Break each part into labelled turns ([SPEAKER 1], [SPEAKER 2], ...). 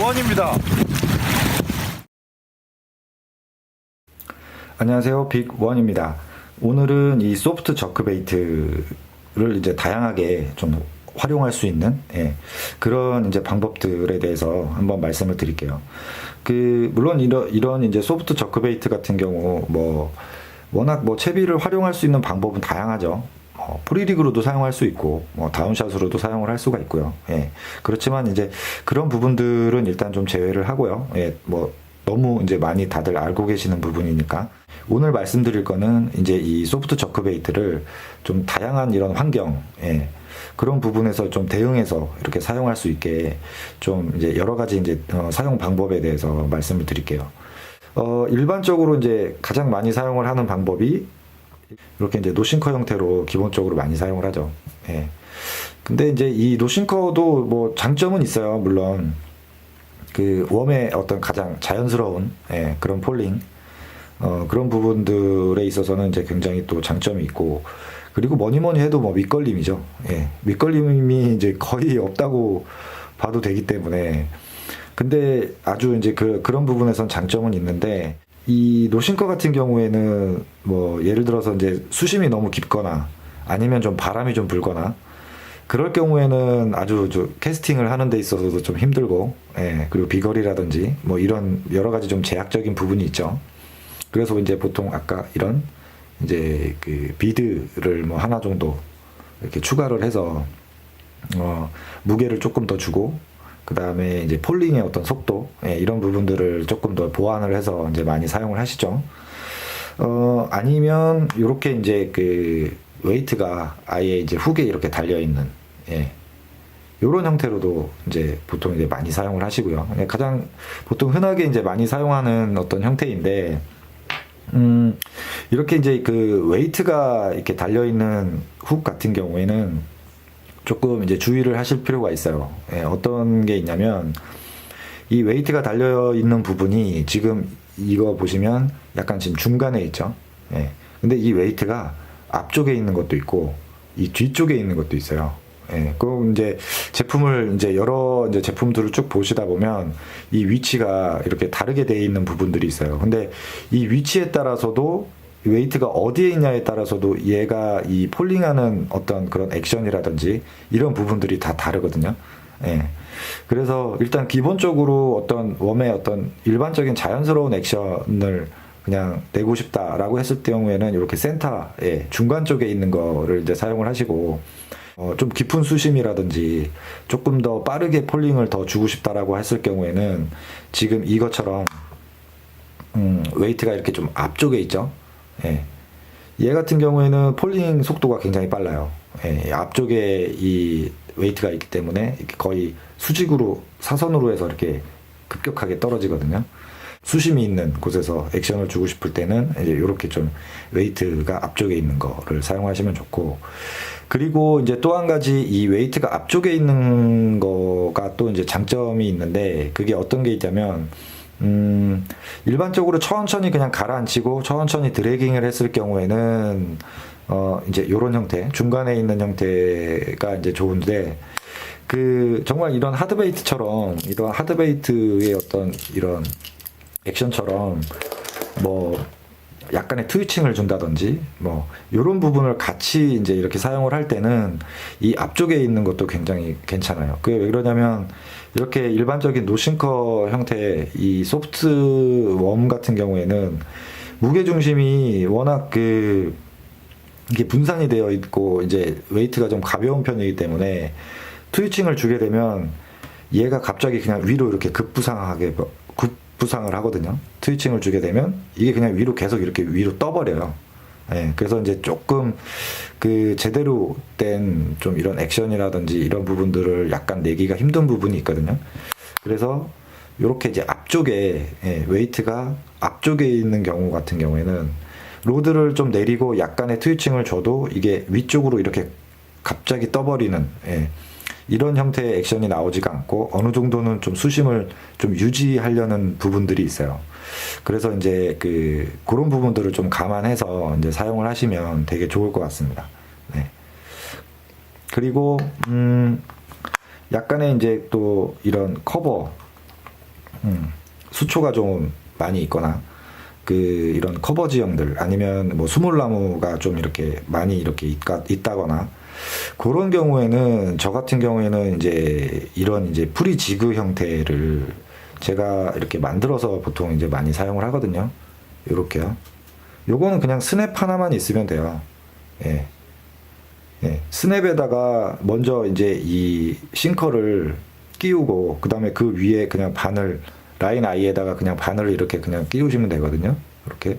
[SPEAKER 1] 빅원입니다.
[SPEAKER 2] 안녕하세요, 빅원입니다. 오늘은 이 소프트 저크베이트를 이제 다양하게 좀 활용할 수 있는 그런 이제 방법들에 대해서 한번 말씀을 드릴게요. 물론 이런 이제 소프트 저크베이트 같은 경우 워낙 채비를 활용할 수 있는 방법은 다양하죠. 프리릭으로도 사용할 수 있고 다운샷으로도 사용을 할 수가 있고요. 그렇지만 이제 그런 부분들은 일단 좀 제외를 하고요. 너무 이제 많이 다들 알고 계시는 부분이니까 오늘 말씀드릴 거는 이제 이 소프트 저크베이트를 좀 다양한 이런 환경, 그런 부분에서 좀 대응해서 이렇게 사용할 수 있게 좀 이제 여러 가지 이제 사용 방법에 대해서 말씀을 드릴게요. 일반적으로 이제 가장 많이 사용을 하는 방법이 이렇게 이제 노싱커 형태로 기본적으로 많이 사용을 하죠. 근데 이제 이 노싱커도 장점은 있어요. 물론 웜의 어떤 가장 자연스러운 그런 폴링, 그런 부분들에 있어서는 이제 굉장히 또 장점이 있고, 그리고 뭐니 해도 밑걸림이죠. 밑걸림이 이제 거의 없다고 봐도 되기 때문에. 근데 아주 이제 그런 부분에선 장점은 있는데, 이 노싱커 같은 경우에는 예를 들어서 이제 수심이 너무 깊거나 아니면 좀 바람이 좀 불거나 그럴 경우에는 아주 캐스팅을 하는 데 있어서도 좀 힘들고, 그리고 비거리라든지 이런 여러 가지 좀 제약적인 부분이 있죠. 그래서 이제 보통 아까 이런 이제 비드를 하나 정도 이렇게 추가를 해서 무게를 조금 더 주고, 그 다음에 이제 폴링의 어떤 속도, 이런 부분들을 조금 더 보완을 해서 이제 많이 사용을 하시죠. 아니면 이렇게 이제 웨이트가 아예 이제 훅에 이렇게 달려있는, 요런 형태로도 이제 보통 이제 많이 사용을 하시고요. 가장 보통 흔하게 이제 많이 사용하는 어떤 형태인데, 이렇게 이제 웨이트가 이렇게 달려있는 훅 같은 경우에는 조금 이제 주의를 하실 필요가 있어요. 어떤 게 있냐면, 이 웨이트가 달려있는 부분이 지금 이거 보시면 약간 지금 중간에 있죠. 근데 이 웨이트가 앞쪽에 있는 것도 있고, 이 뒤쪽에 있는 것도 있어요. 그럼 이제 제품을 이제 여러 이제 제품들을 쭉 보시다 보면 이 위치가 이렇게 다르게 되어 있는 부분들이 있어요. 근데 이 위치에 따라서도 웨이트가 어디에 있냐에 따라서도 얘가 이 폴링하는 어떤 그런 액션이라든지 이런 부분들이 다 다르거든요. 그래서 일단 기본적으로 어떤 웜의 어떤 일반적인 자연스러운 액션을 그냥 내고 싶다라고 했을 경우에는 이렇게 센터, 중간 쪽에 있는 거를 이제 사용을 하시고, 좀 깊은 수심이라든지 조금 더 빠르게 폴링을 더 주고 싶다라고 했을 경우에는 지금 이것처럼 웨이트가 이렇게 좀 앞쪽에 있죠. 얘 같은 경우에는 폴링 속도가 굉장히 빨라요. 앞쪽에 이 웨이트가 있기 때문에 이렇게 거의 수직으로 사선으로 해서 이렇게 급격하게 떨어지거든요. 수심이 있는 곳에서 액션을 주고 싶을 때는 이제 이렇게 좀 웨이트가 앞쪽에 있는 거를 사용하시면 좋고, 그리고 이제 또 한 가지 이 웨이트가 앞쪽에 있는 거가 또 이제 장점이 있는데, 그게 어떤 게 있냐면, 일반적으로 천천히 그냥 가라앉히고 천천히 드래깅을 했을 경우에는 이제 요런 형태, 중간에 있는 형태가 이제 좋은데, 정말 이런 하드베이트의 어떤 이런 액션처럼 약간의 트위칭을 준다든지 요런 부분을 같이 이제 이렇게 사용을 할 때는 이 앞쪽에 있는 것도 굉장히 괜찮아요. 그게 왜 그러냐면, 이렇게 일반적인 노싱커 형태의 이 소프트 웜 같은 경우에는 무게 중심이 워낙 이게 분산이 되어 있고 이제 웨이트가 좀 가벼운 편이기 때문에 트위칭을 주게 되면 얘가 갑자기 그냥 위로 이렇게 급부상을 하거든요. 트위칭을 주게 되면 이게 그냥 위로 계속 이렇게 위로 떠버려요. 그래서 이제 조금 제대로 된 좀 이런 액션이라든지 이런 부분들을 약간 내기가 힘든 부분이 있거든요. 그래서 이렇게 이제 앞쪽에, 웨이트가 앞쪽에 있는 경우 같은 경우에는 로드를 좀 내리고 약간의 트위칭을 줘도 이게 위쪽으로 이렇게 갑자기 떠버리는, 이런 형태의 액션이 나오지가 않고 어느 정도는 좀 수심을 좀 유지하려는 부분들이 있어요. 그래서 이제 그런 부분들을 좀 감안해서 이제 사용을 하시면 되게 좋을 것 같습니다. 그리고 약간의 이제 또 이런 커버, 수초가 좀 많이 있거나 그 이런 커버지형들 아니면 뭐 수물나무가 좀 이렇게 많이 이렇게 있다거나 그런 경우에는 저 같은 경우에는 이제 이런 이제 프리지그 형태를 제가 이렇게 만들어서 보통 이제 많이 사용을 하거든요. 요렇게요. 요거는 그냥 스냅 하나만 있으면 돼요. 예. 예. 스냅에다가 먼저 이제 이 싱커를 끼우고 그다음에 그 위에 그냥 바늘 라인 아이에다가 그냥 바늘을 이렇게 그냥 끼우시면 되거든요. 이렇게.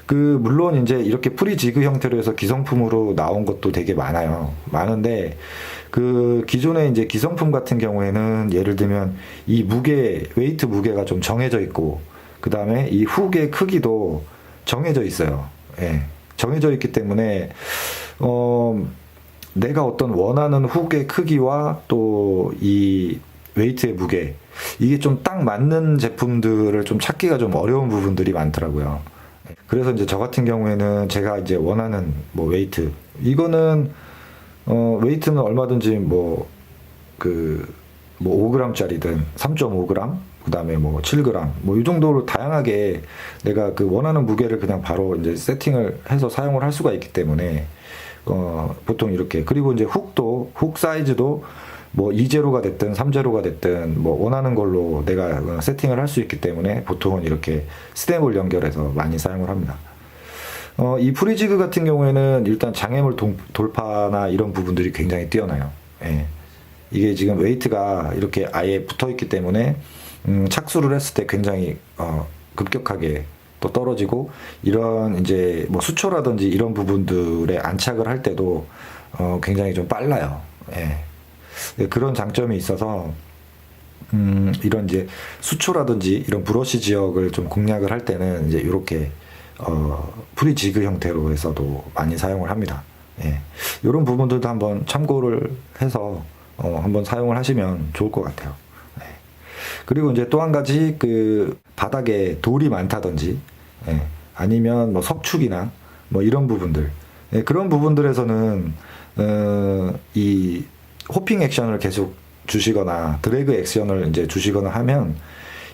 [SPEAKER 2] 그 물론 이제 이렇게 프리지그 형태로 해서 기성품으로 나온 것도 되게 많아요. 많은데 그 기존의 이제 기성품 같은 경우에는 예를 들면 이 무게 웨이트 무게가 좀 정해져 있고 그다음에 이 훅의 크기도 정해져 있어요. 예. 정해져 있기 때문에 내가 어떤 원하는 훅의 크기와 또 이 웨이트의 무게 이게 좀 딱 맞는 제품들을 좀 찾기가 좀 어려운 부분들이 많더라고요. 그래서 이제 저 같은 경우에는 제가 이제 원하는 뭐 웨이트 이거는 웨이트는 얼마든지 뭐 5g짜리든 3.5g 그다음에 뭐 7g 뭐 이 정도로 다양하게 내가 그 원하는 무게를 그냥 바로 이제 세팅을 해서 사용을 할 수가 있기 때문에 보통 이렇게 그리고 이제 훅 사이즈도 뭐 2제로가 됐든 3제로가 됐든 뭐 원하는 걸로 내가 세팅을 할 수 있기 때문에 보통은 이렇게 스냅을 연결해서 많이 사용을 합니다. 이 프리지그 같은 경우에는 일단 장애물 돌파나 이런 부분들이 굉장히 뛰어나요. 예. 이게 지금 웨이트가 이렇게 아예 붙어 있기 때문에 착수를 했을 때 굉장히 급격하게 또 떨어지고 이런 이제 뭐 수초라든지 이런 부분들에 안착을 할 때도 굉장히 좀 빨라요. 예. 그런 장점이 있어서 이런 이제 수초라든지 이런 브러쉬 지역을 좀 공략을 할 때는 이제 이렇게 프리지그 형태로 해서도 많이 사용을 합니다. 예. 이런 부분들도 한번 참고를 해서 한번 사용을 하시면 좋을 것 같아요. 예. 그리고 이제 또 한 가지 그 바닥에 돌이 많다든지 예. 아니면 뭐 석축이나 뭐 이런 부분들 예. 그런 부분들에서는 이 호핑 액션을 계속 주시거나 드래그 액션을 이제 주시거나 하면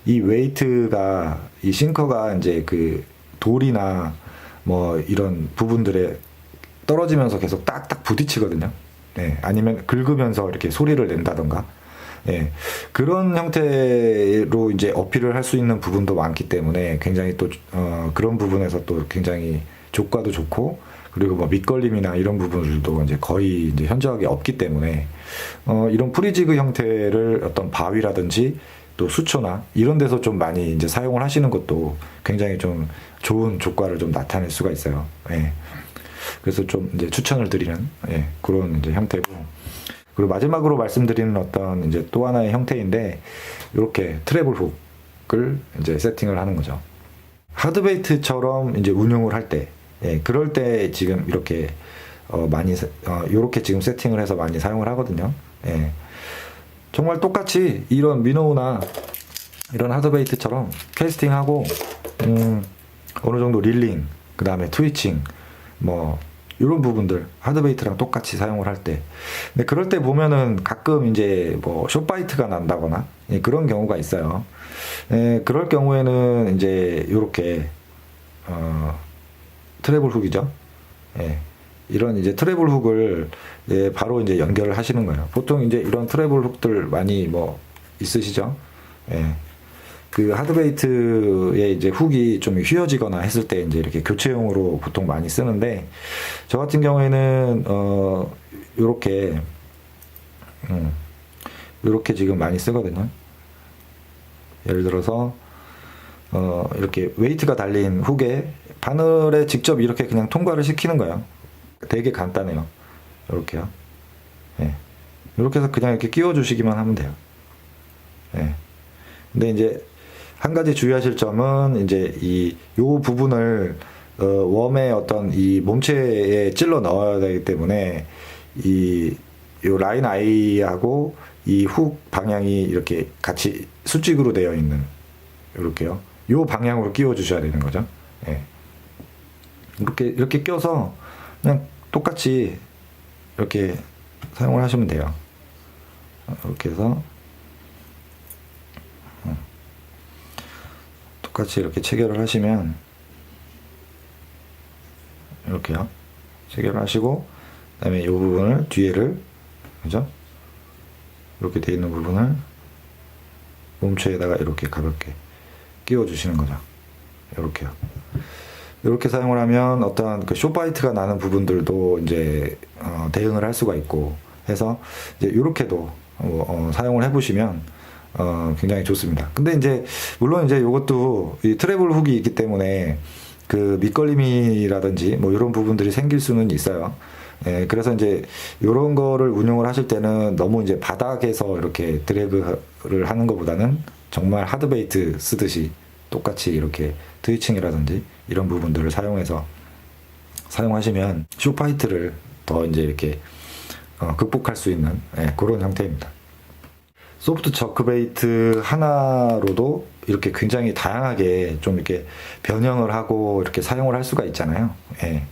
[SPEAKER 2] 이 웨이트가 이 싱커가 이제 그 돌이나 뭐 이런 부분들에 떨어지면서 계속 딱딱 부딪히거든요. 예, 아니면 긁으면서 이렇게 소리를 낸다던가. 예, 그런 형태로 이제 어필을 할 수 있는 부분도 많기 때문에 굉장히 또 그런 부분에서 또 굉장히 조과도 좋고 그리고 뭐 밑걸림이나 이런 부분들도 이제 거의 이제 현저하게 없기 때문에 이런 프리지그 형태를 어떤 바위라든지 또 수초나 이런 데서 좀 많이 이제 사용을 하시는 것도 굉장히 좀 좋은 조과를 좀 나타낼 수가 있어요. 예. 그래서 좀 이제 추천을 드리는 예, 그런 이제 형태고 그리고 마지막으로 말씀드리는 어떤 이제 또 하나의 형태인데 이렇게 트래블 훅을 이제 세팅을 하는 거죠. 하드베이트처럼 이제 운용을 할 때 예, 그럴 때 지금 이렇게 많이 이렇게 지금 세팅을 해서 많이 사용을 하거든요. 예. 정말 똑같이 이런 미노우나 이런 하드베이트처럼 캐스팅하고 어느 정도 릴링, 그 다음에 트위칭, 뭐 이런 부분들 하드베이트랑 똑같이 사용을 할 때, 근데 그럴 때 보면은 가끔 이제 뭐 숏바이트가 난다거나 예, 그런 경우가 있어요. 예, 그럴 경우에는 이제 이렇게 트래블 훅이죠. 예. 이런 이제 트래블 훅을 예, 바로 이제 연결을 하시는 거예요. 보통 이제 이런 트래블 훅들 많이 뭐 있으시죠? 예. 그 하드베이트에 이제 훅이 좀 휘어지거나 했을 때 이제 이렇게 교체용으로 보통 많이 쓰는데 저 같은 경우에는 요렇게 요렇게 지금 많이 쓰거든요. 예를 들어서 이렇게 웨이트가 달린 훅에 바늘에 직접 이렇게 그냥 통과를 시키는 거예요. 되게 간단해요. 이렇게요. 예. 이렇게 해서 그냥 이렇게 끼워 주시기만 하면 돼요. 예. 근데 이제 한 가지 주의하실 점은 이제 요 부분을 웜의 어떤 이 몸체에 찔러 넣어야 되기 때문에 요 라인 아이하고 이 훅 방향이 이렇게 같이 수직으로 되어 있는 이렇게요. 요 방향으로 끼워 주셔야 되는 거죠. 예. 이렇게 껴서 그냥 똑같이 이렇게 사용을 하시면 돼요. 이렇게 해서 똑같이 이렇게 체결을 하시면 이렇게요. 체결을 하시고 그다음에 이 부분을 뒤에를 그죠? 이렇게 돼 있는 부분을 몸체에다가 이렇게 가볍게 끼워 주시는 거죠. 이렇게요. 이렇게 사용을 하면 어떤 그 쇼파이트가 나는 부분들도 이제 대응을 할 수가 있고 해서 이제 이렇게도 사용을 해보시면 굉장히 좋습니다. 근데 이제 물론 이제 이것도 이 트래블 훅이 있기 때문에 그 밑걸림이라든지 뭐 이런 부분들이 생길 수는 있어요. 예, 그래서 이제 이런 거를 운용을 하실 때는 너무 이제 바닥에서 이렇게 드래그를 하는 것보다는 정말 하드베이트 쓰듯이 똑같이 이렇게 트위칭이라든지 이런 부분들을 사용하시면 쇼파이트를 더 이제 이렇게 극복할 수 있는 그런 형태입니다. 소프트 저크베이트 하나로도 이렇게 굉장히 다양하게 좀 이렇게 변형을 하고 이렇게 사용을 할 수가 있잖아요. 예.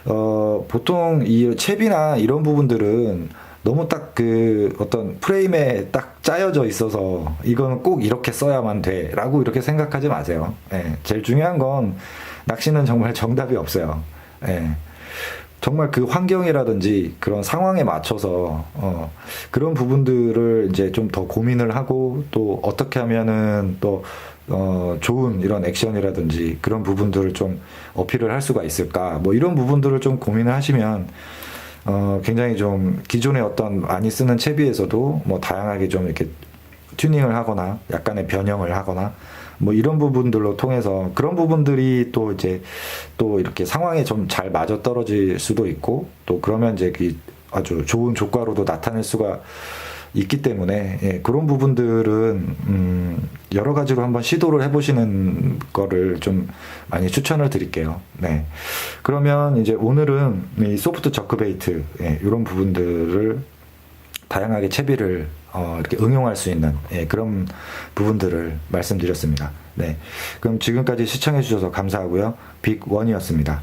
[SPEAKER 2] 보통 이 채비나 이런 부분들은 너무 딱 그 어떤 프레임에 딱 짜여져 있어서 이거는 꼭 이렇게 써야만 돼 라고 이렇게 생각하지 마세요. 예. 제일 중요한 건 낚시는 정말 정답이 없어요. 예. 정말 그 환경이라든지 그런 상황에 맞춰서 그런 부분들을 이제 좀 더 고민을 하고 또 어떻게 하면은 또 좋은 이런 액션이라든지 그런 부분들을 좀 어필을 할 수가 있을까 뭐 이런 부분들을 좀 고민을 하시면 굉장히 좀 기존의 어떤 많이 쓰는 채비에서도 뭐 다양하게 좀 이렇게 튜닝을 하거나 약간의 변형을 하거나 뭐 이런 부분들로 통해서 그런 부분들이 또 이제 또 이렇게 상황에 좀 잘 맞아 떨어질 수도 있고 또 그러면 이제 그 아주 좋은 조과로도 나타낼 수가 있기 때문에 예, 그런 부분들은 여러 가지로 한번 시도를 해보시는 거를 좀 많이 추천을 드릴게요. 네. 그러면 이제 오늘은 이 소프트 저크베이트 이런 부분들을 다양하게 채비를 이렇게 응용할 수 있는 그런 부분들을 말씀드렸습니다. 네. 그럼 지금까지 시청해 주셔서 감사하고요. 빅원이었습니다.